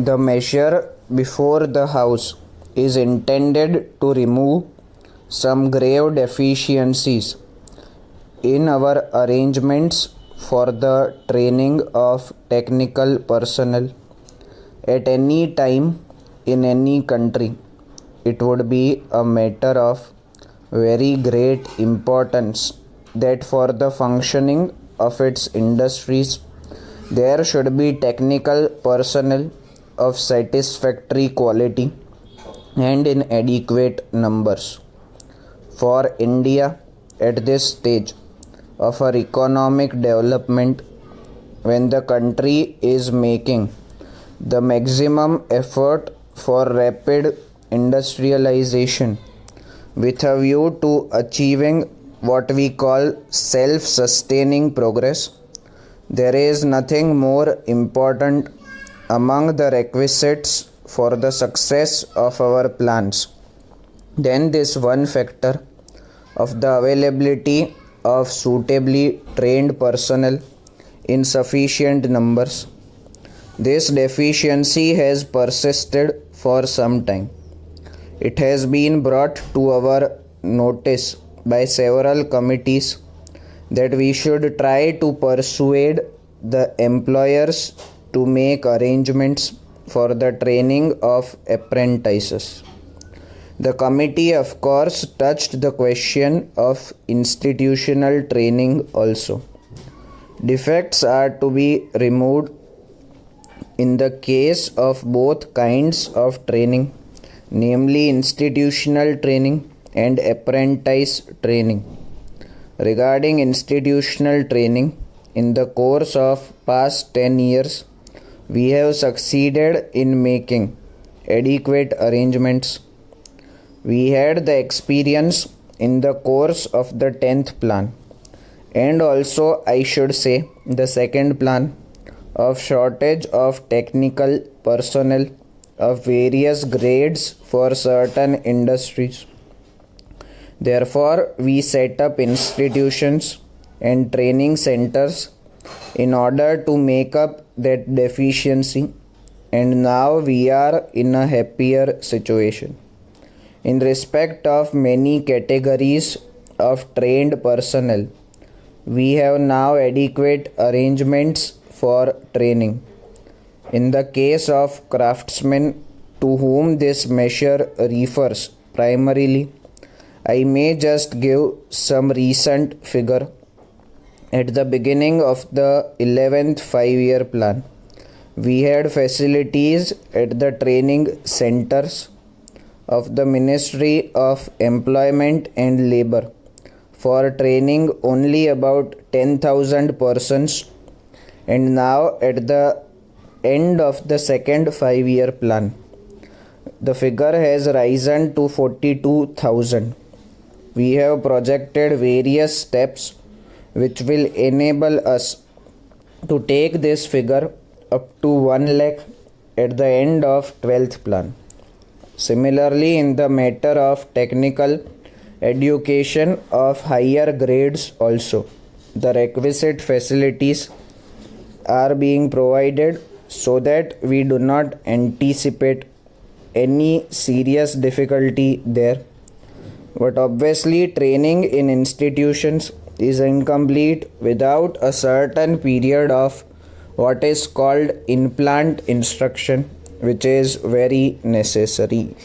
The measure before the House is intended to remove some grave deficiencies in our arrangements for the training of technical personnel at any time in any country. It would be a matter of very great importance that for the functioning of its industries there should be technical personnel of satisfactory quality and in adequate numbers. For India, at this stage of our economic development, when the country is making the maximum effort for rapid industrialization with a view to achieving what we call self-sustaining progress, there is nothing more important among the requisites for the success of our plans than this one factor of the availability of suitably trained personnel in sufficient numbers. This deficiency has persisted for some time. It has been brought to our notice by several committees that we should try to persuade the employers to make arrangements for the training of apprentices. The committee, of course, touched the question of institutional training also. Defects are to be removed in the case of both kinds of training, namely institutional training and apprentice training. Regarding institutional training, in the course of past 10 years, we have succeeded in making adequate arrangements. We had the experience in the course of the 10th plan and also, I should say, the second plan of shortage of technical personnel of various grades for certain industries. Therefore, we set up institutions and training centers in order to make up that deficiency, and now we are in a happier situation. In respect of many categories of trained personnel, we have now adequate arrangements for training. In the case of craftsmen to whom this measure refers primarily, I may just give some recent figure. At the beginning of the 11th 5-year plan, we had facilities at the training centers of the Ministry of Employment and Labour for training only about 10,000 persons, and now at the end of the second 5-year plan, the figure has risen to 42,000. We have projected various steps which will enable us to take this figure up to 1 lakh at the end of 12th plan. Similarly, in the matter of technical education of higher grades also, the requisite facilities are being provided so that we do not anticipate any serious difficulty there. But obviously, training in institutions is incomplete without a certain period of what is called in-plant instruction, which is very necessary.